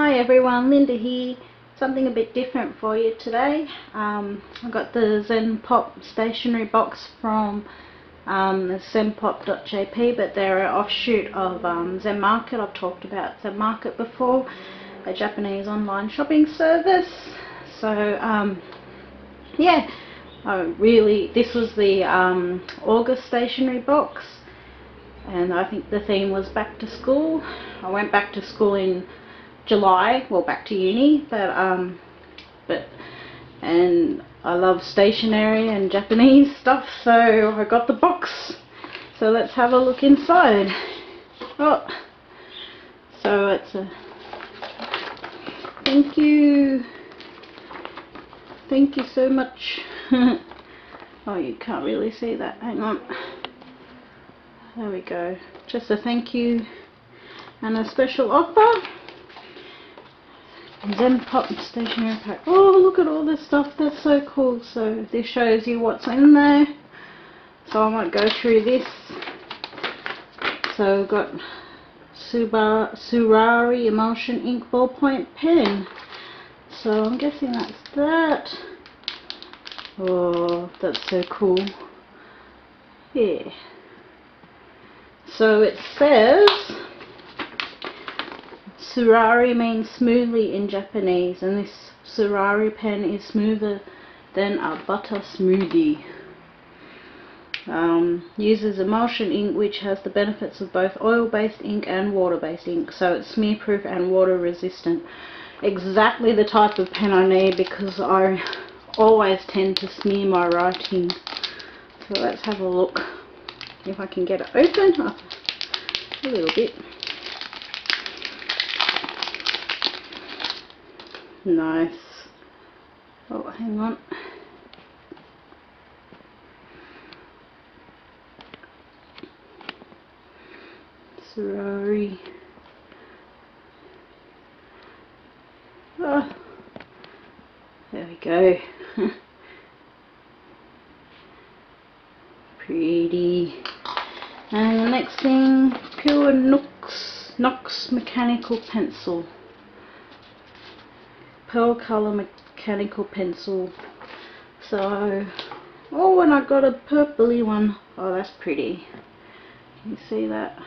Hi everyone, Linda here. Something a bit different for you today. I got the ZenPop stationery box from ZenPop.jp, but they're an offshoot of Zen Market. I've talked about Zen Market before, a Japanese online shopping service. So yeah, this was the August stationery box, and I think the theme was back to school. I went back to school in July, well, back to uni, and I love stationery and Japanese stuff, so I got the box. So let's have a look inside. Oh, so it's a thank you so much. Oh, you can't really see that, hang on, there we go. Just a thank you and a special offer. ZenPop stationery pack. Oh, look at all this stuff, that's so cool. So this shows you what's in there, so I might go through this. So we've got Surari Emulsion Ink Ballpoint Pen, so I'm guessing that's that. Oh, that's so cool. Yeah, so it says Surari means smoothly in Japanese, and this Surari pen is smoother than a butter smoothie. Uses emulsion ink, which has the benefits of both oil-based ink and water-based ink, so it's smear-proof and water-resistant. Exactly the type of pen I need, because I always tend to smear my writing. So let's have a look if I can get it open. Oh, a little bit. Nice. Oh, hang on. Sorry. Oh, there we go. Pretty. And the next thing, Pure Nox Mechanical Pencil. Pearl colour mechanical pencil. So, oh, and I got a purpley one. Oh, that's pretty. Can you see that?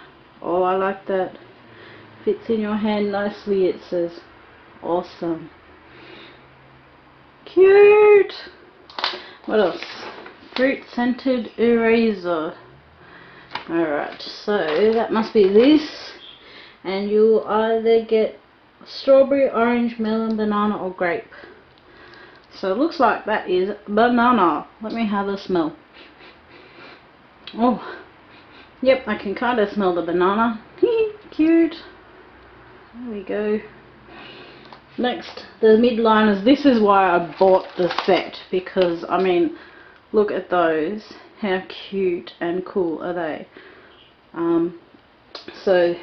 Oh, I like that. Fits in your hand nicely, it says. Awesome. Cute. What else? Fruit scented eraser. Alright, so that must be this, and you'll either get strawberry, orange, melon, banana or grape. So it looks like that is banana. Let me have a smell. Oh, yep, I can kind of smell the banana. Cute. There we go. Next, the midliners. This is why I bought the set, because I mean, look at those. How cute and cool are they? So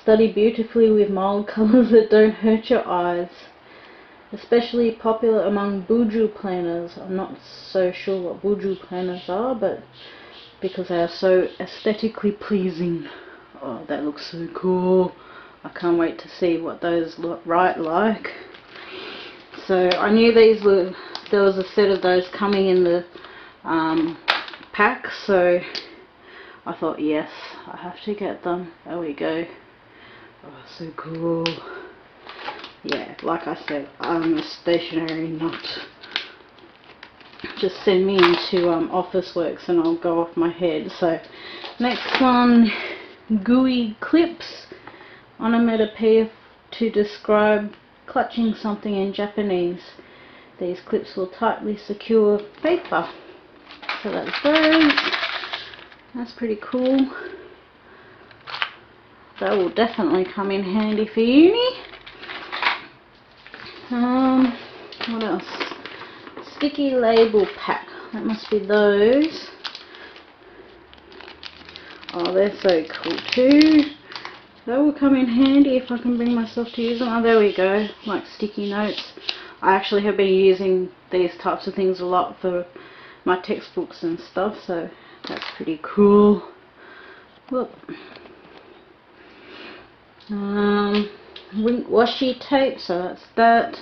study beautifully with mild colours that don't hurt your eyes. Especially popular among buju planners. I'm not so sure what buju planners are, but because they are so aesthetically pleasing. Oh, that looks so cool. I can't wait to see what those look like. So I knew these were, there was a set of those coming in the pack, so I thought, yes, I have to get them. There we go. Oh, so cool. Yeah, like I said, I'm a stationery nut. Just send me into Officeworks and I'll go off my head. So next one, gooey clips. Onomatopoeia to describe clutching something in Japanese. These clips will tightly secure paper. So that's those. That's pretty cool. That will definitely come in handy for uni. What else? Sticky label pack. That must be those. Oh, they're so cool too. That will come in handy if I can bring myself to use them. Oh, there we go. Like sticky notes. I actually have been using these types of things a lot for my textbooks and stuff, so that's pretty cool. Whoop. washi tape, so that's that.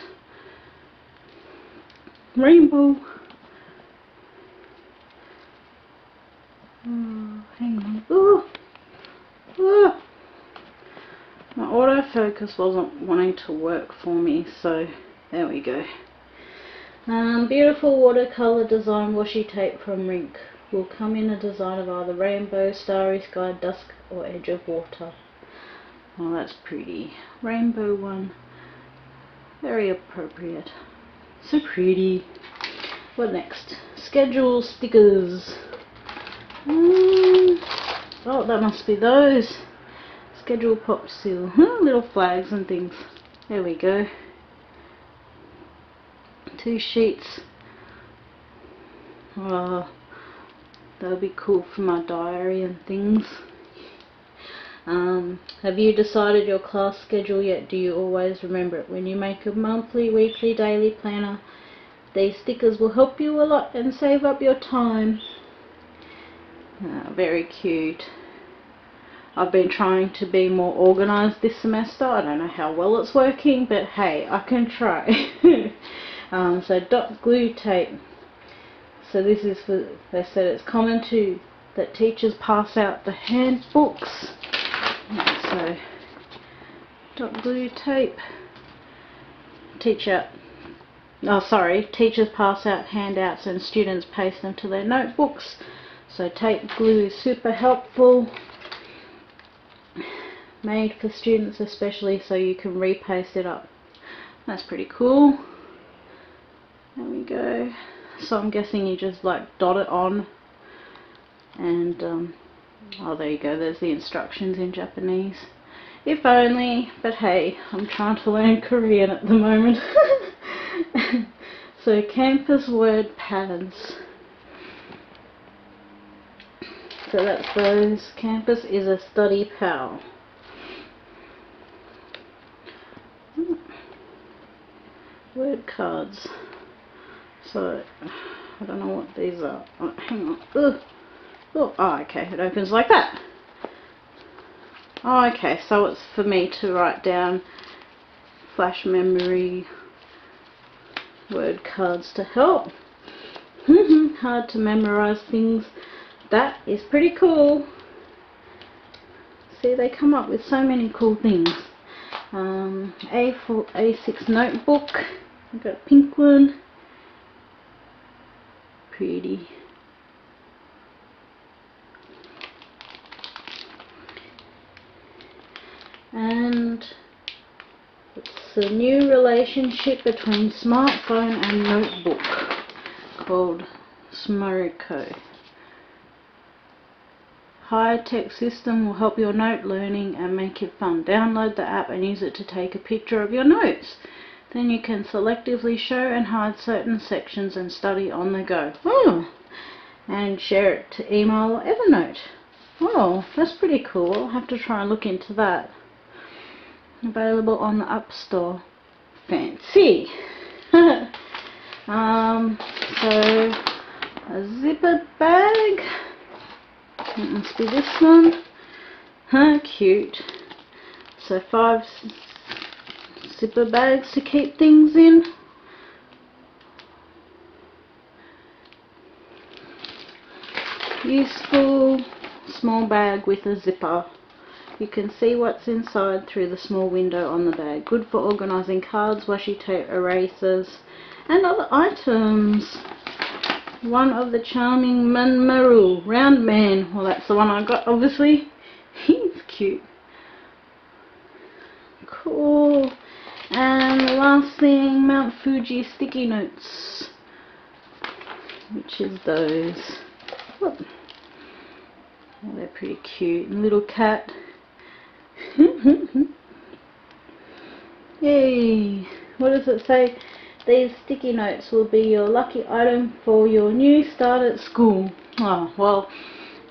Rainbow. Oh, hang on. Ooh. Ooh. My autofocus wasn't wanting to work for me, so there we go. Beautiful watercolor design washi tape from Rink. Will come in a design of either rainbow, starry sky, dusk, or edge of water. Oh, that's pretty. Rainbow one. Very appropriate. So pretty. What next? Schedule stickers. Oh, that must be those. Schedule pop seal. Little flags and things. There we go. 2 sheets. Oh, that'll be cool for my diary and things. Have you decided your class schedule yet? Do you always remember it? When you make a monthly, weekly, daily planner, these stickers will help you a lot and save up your time. Very cute. I've been trying to be more organised this semester. I don't know how well it's working, but hey, I can try. So dot glue tape. So this is for, they said it's common that teachers pass out the handbooks. So dot glue tape. Teachers pass out handouts and students paste them to their notebooks. So tape glue is super helpful. Made for students especially, so you can repaste it up. That's pretty cool. There we go. So I'm guessing you just like dot it on, and oh, there you go, there's the instructions in Japanese. If only, but hey, I'm trying to learn Korean at the moment. So campus word pads. So that's those. Campus is a study pal. Word cards. So I don't know what these are. Oh, hang on. Ugh. Oh, okay, it opens like that. Oh, okay, so it's for me to write down flash memory word cards to help. Hard to memorize things. That is pretty cool. See, they come up with so many cool things. A6 notebook. I've got a pink one. Pretty. And it's a new relationship between smartphone and notebook called Smuriko. High-tech system will help your note learning and make it fun. Download the app and use it to take a picture of your notes. Then you can selectively show and hide certain sections and study on the go. Oh, and share it to email or Evernote. Oh, that's pretty cool. I'll have to try and look into that. Available on the App Store. Fancy. So a zipper bag. It must be this one. Cute. So 5 zipper bags to keep things in. Useful small bag with a zipper. You can see what's inside through the small window on the bag. Good for organising cards, washi tape, erasers and other items. One of the charming Manmaru, round man. Well, that's the one I got, obviously. He's cute. Cool. And the last thing, Mount Fuji sticky notes, which is those. Oh, they're pretty cute. Little cat. Yay. What does it say? These sticky notes will be your lucky item for your new start at school. Oh, well,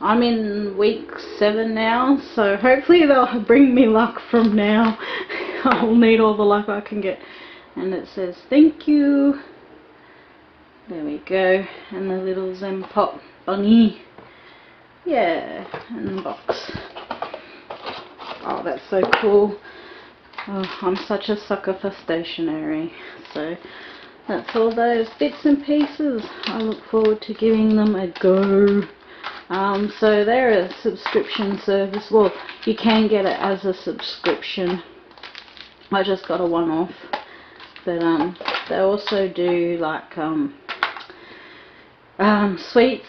I'm in week 7 now, so hopefully they'll bring me luck from now. I'll need all the luck I can get. And it says thank you. There we go. And the little ZenPop bunny. Yeah, and the box. Oh, that's so cool. Oh, I'm such a sucker for stationery. So that's all those bits and pieces. I look forward to giving them a go. So they're a subscription service. Well, you can get it as a subscription. I just got a one-off. But they also do like sweets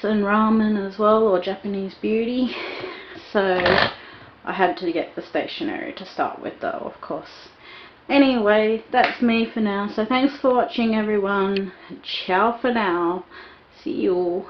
and ramen as well, or Japanese beauty. So I had to get the stationery to start with though, of course. Anyway, that's me for now. So thanks for watching everyone. Ciao for now. See you all.